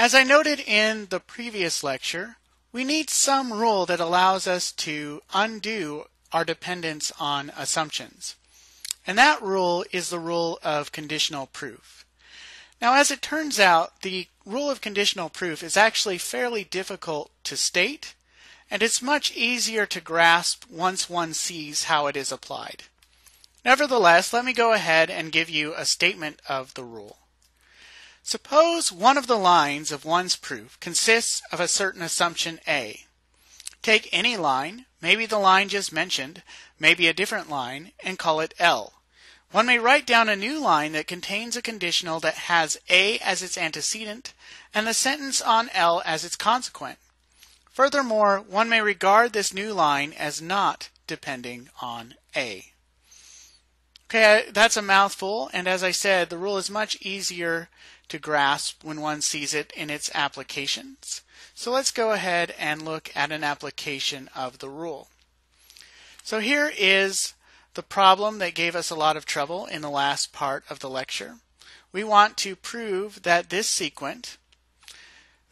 As I noted in the previous lecture, we need some rule that allows us to undo our dependence on assumptions. And that rule is the rule of conditional proof. Now, as it turns out, the rule of conditional proof is actually fairly difficult to state, and it's much easier to grasp once one sees how it is applied. Nevertheless, let me go ahead and give you a statement of the rule. Suppose one of the lines of one's proof consists of a certain assumption A. Take any line, maybe the line just mentioned, maybe a different line, and call it L. One may write down a new line that contains a conditional that has A as its antecedent and the sentence on L as its consequent. Furthermore, one may regard this new line as not depending on A. Okay, that's a mouthful, and as I said, the rule is much easier to grasp when one sees it in its applications. So let's go ahead and look at an application of the rule. So here is the problem that gave us a lot of trouble in the last part of the lecture. We want to prove that this sequent,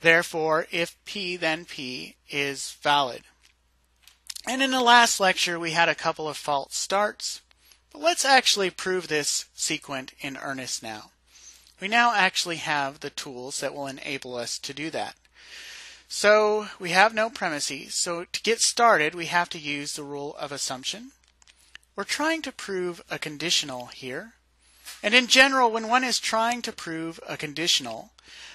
therefore if P then P, is valid. And in the last lecture we had a couple of false starts, but let's actually prove this sequent in earnest now. We now actually have the tools that will enable us to do that. So we have no premises, so to get started we have to use the rule of assumption. We're trying to prove a conditional here, and in general when one is trying to prove a conditional,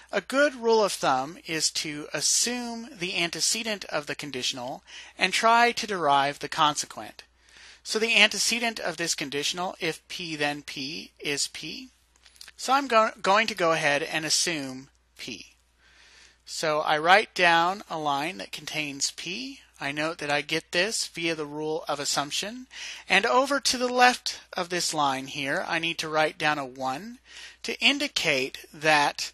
a good rule of thumb is to assume the antecedent of the conditional and try to derive the consequent. So the antecedent of this conditional, if P then P, is P. So I'm going to go ahead and assume P. So I write down a line that contains P. I note that I get this via the rule of assumption. And over to the left of this line here, I need to write down a 1 to indicate that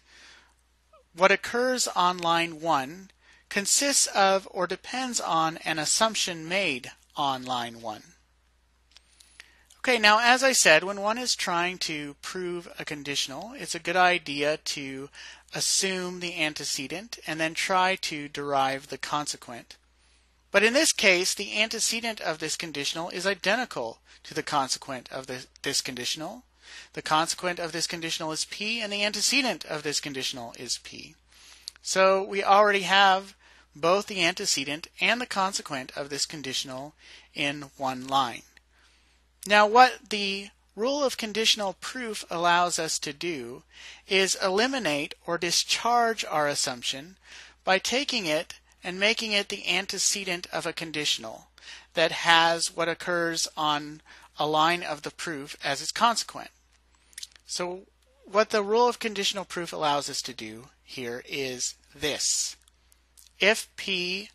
what occurs on line 1 consists of or depends on an assumption made on line 1. Okay, now as I said, when one is trying to prove a conditional, it's a good idea to assume the antecedent and then try to derive the consequent. But in this case, the antecedent of this conditional is identical to the consequent of this conditional. The consequent of this conditional is P, and the antecedent of this conditional is P. So we already have both the antecedent and the consequent of this conditional in one line. Now what the rule of conditional proof allows us to do is eliminate or discharge our assumption by taking it and making it the antecedent of a conditional that has what occurs on a line of the proof as its consequent. So what the rule of conditional proof allows us to do here is this. If P,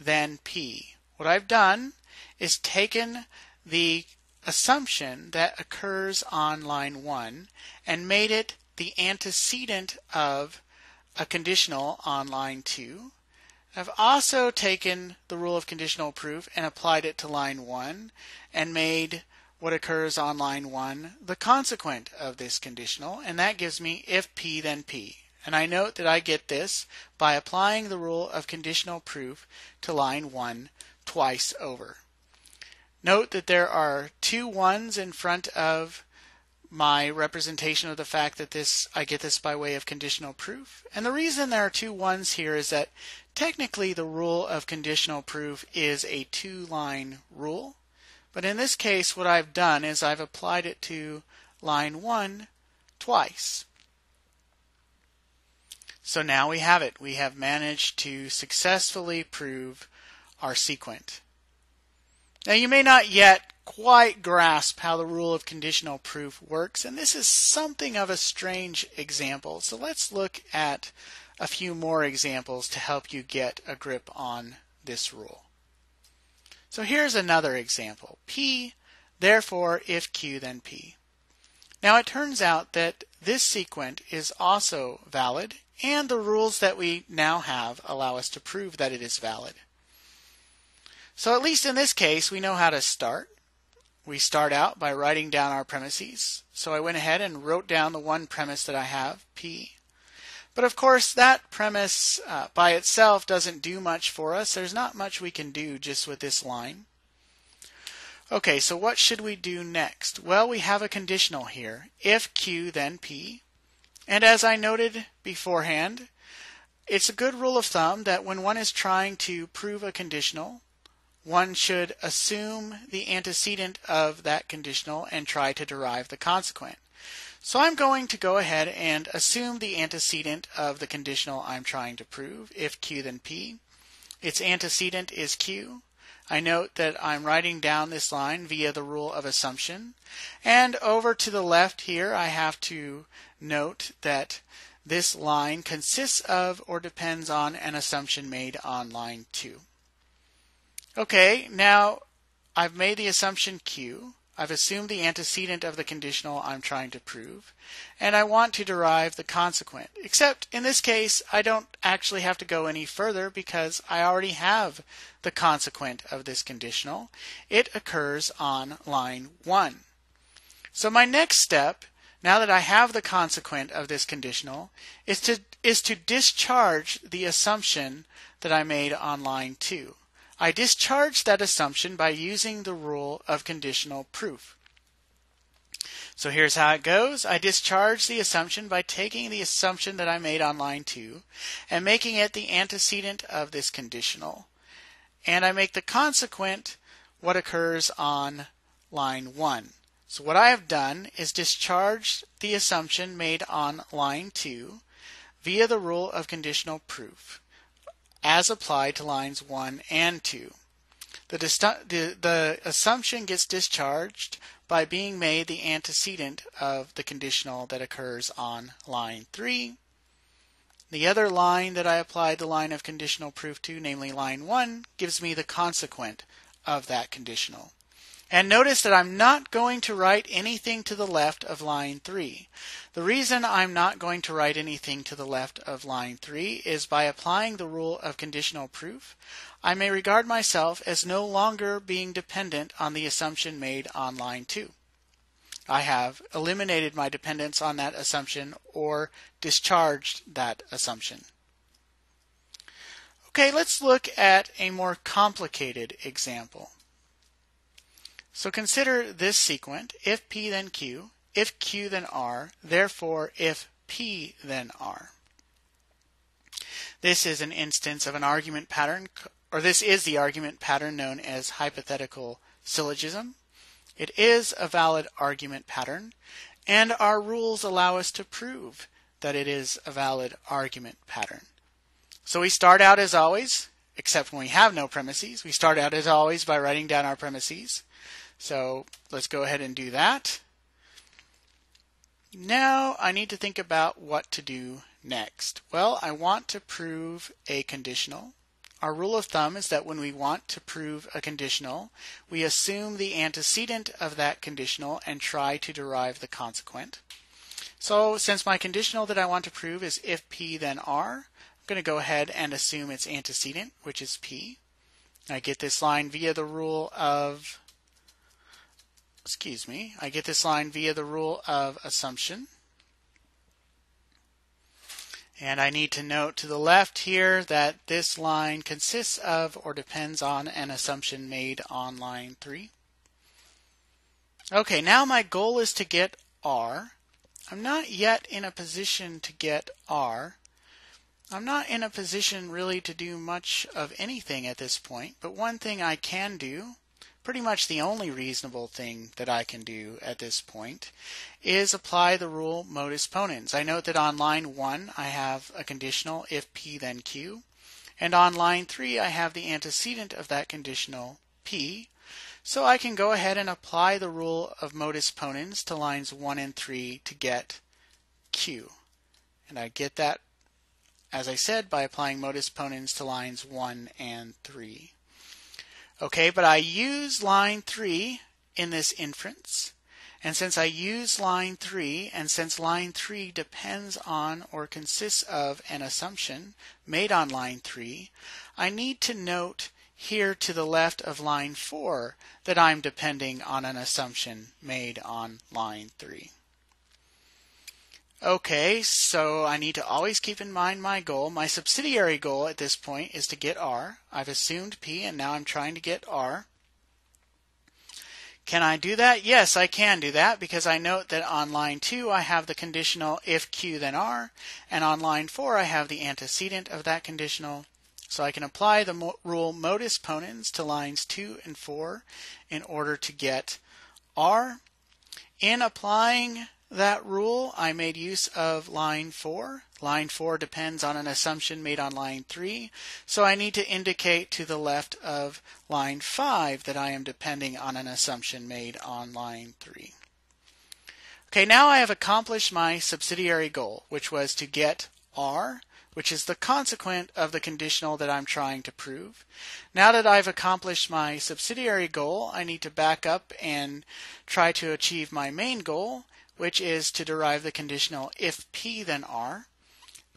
then P. What I've done is taken the assumption that occurs on line 1 and made it the antecedent of a conditional on line 2. I've also taken the rule of conditional proof and applied it to line 1 and made what occurs on line 1 the consequent of this conditional, and that gives me if P then P. And I note that I get this by applying the rule of conditional proof to line 1 twice over. Note that there are 2 1s in front of my representation of the fact that I get this by way of conditional proof. And the reason there are 2 1s here is that technically the rule of conditional proof is a 2-line rule. But in this case what I've done is I've applied it to line 1 twice. So now we have it. We have managed to successfully prove our sequent. Now you may not yet quite grasp how the rule of conditional proof works, and this is something of a strange example. So let's look at a few more examples to help you get a grip on this rule. So here's another example. P, therefore if Q then P. Now it turns out that this sequent is also valid, and the rules that we now have allow us to prove that it is valid. So at least in this case, we know how to start. We start out by writing down our premises. So I went ahead and wrote down the one premise that I have, P. But of course, that premise by itself doesn't do much for us. There's not much we can do just with this line. Okay, so what should we do next? Well, we have a conditional here. If Q, then P. And as I noted beforehand, it's a good rule of thumb that when one is trying to prove a conditional, one should assume the antecedent of that conditional and try to derive the consequent. So I'm going to go ahead and assume the antecedent of the conditional I'm trying to prove, if Q then P. Its antecedent is Q. I note that I'm writing down this line via the rule of assumption. And over to the left here, I have to note that this line consists of or depends on an assumption made on line 2. Okay, now I've made the assumption Q. I've assumed the antecedent of the conditional I'm trying to prove, and I want to derive the consequent. Except in this case, I don't actually have to go any further because I already have the consequent of this conditional. It occurs on line 1. So my next step, now that I have the consequent of this conditional, is to discharge the assumption that I made on line 2. I discharge that assumption by using the rule of conditional proof. So here's how it goes. I discharge the assumption by taking the assumption that I made on line 2 and making it the antecedent of this conditional. And I make the consequent what occurs on line 1. So what I have done is discharge the assumption made on line 2 via the rule of conditional proof, as applied to lines 1 and 2. The assumption gets discharged by being made the antecedent of the conditional that occurs on line 3. The other line that I applied the line of conditional proof to, namely line 1, gives me the consequent of that conditional. And notice that I'm not going to write anything to the left of line 3. The reason I'm not going to write anything to the left of line 3 is by applying the rule of conditional proof, I may regard myself as no longer being dependent on the assumption made on line 2. I have eliminated my dependence on that assumption or discharged that assumption. Okay, let's look at a more complicated example. So consider this sequent, if P then Q, if Q then R, therefore if P then R. This is an instance of an argument pattern, or this is the argument pattern known as hypothetical syllogism. It is a valid argument pattern, and our rules allow us to prove that it is a valid argument pattern. So we start out as always, except when we have no premises, we start out as always by writing down our premises. So let's go ahead and do that. Now I need to think about what to do next. Well, I want to prove a conditional. Our rule of thumb is that when we want to prove a conditional, we assume the antecedent of that conditional and try to derive the consequent. So since my conditional that I want to prove is if P then R, I'm going to go ahead and assume its antecedent, which is P. I get this line via the rule of assumption. And I need to note to the left here that this line consists of or depends on an assumption made on line 3. Okay, now my goal is to get R. I'm not yet in a position to get R. I'm not in a position really to do much of anything at this point, but one thing I can do, pretty much the only reasonable thing that I can do at this point, is apply the rule modus ponens. I note that on line 1 I have a conditional if P then Q, and on line 3 I have the antecedent of that conditional P, so I can go ahead and apply the rule of modus ponens to lines 1 and 3 to get Q. And I get that, as I said, by applying modus ponens to lines 1 and 3. Okay, but I use line 3 in this inference, and since I use line 3, and since line 3 depends on or consists of an assumption made on line 3, I need to note here to the left of line 4 that I'm depending on an assumption made on line 3. Okay, so I need to always keep in mind my goal. My subsidiary goal at this point is to get R. I've assumed P, and now I'm trying to get R. Can I do that? Yes, I can do that because I note that on line 2 I have the conditional if Q then R, and on line 4 I have the antecedent of that conditional. So I can apply the rule modus ponens to lines 2 and 4 in order to get R. In applying that rule, I made use of line 4. Line 4 depends on an assumption made on line 3, so I need to indicate to the left of line 5 that I am depending on an assumption made on line 3. Okay, now I have accomplished my subsidiary goal, which was to get R, which is the consequent of the conditional that I'm trying to prove. Now that I've accomplished my subsidiary goal, I need to back up and try to achieve my main goal, which is to derive the conditional if P then R.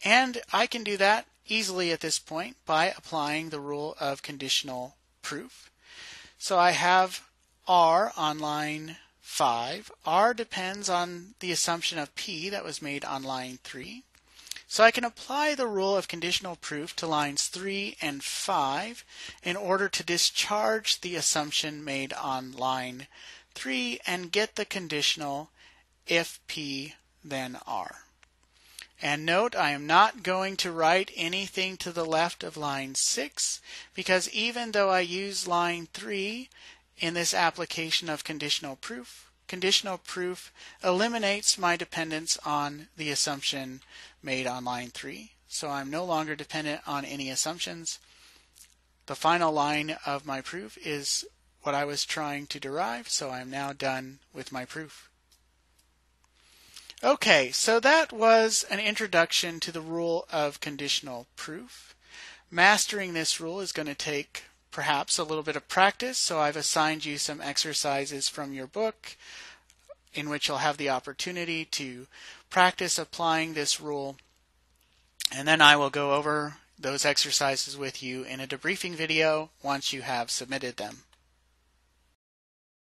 And I can do that easily at this point by applying the rule of conditional proof. So I have R on line 5. R depends on the assumption of P that was made on line 3. So I can apply the rule of conditional proof to lines 3 and 5 in order to discharge the assumption made on line 3 and get the conditional if P then R. And note, I am not going to write anything to the left of line 6 because even though I use line 3 in this application of conditional proof eliminates my dependence on the assumption made on line 3. So I'm no longer dependent on any assumptions. The final line of my proof is what I was trying to derive, so I'm now done with my proof. Okay, so that was an introduction to the rule of conditional proof. Mastering this rule is going to take perhaps a little bit of practice, so I've assigned you some exercises from your book in which you'll have the opportunity to practice applying this rule, and then I will go over those exercises with you in a debriefing video once you have submitted them.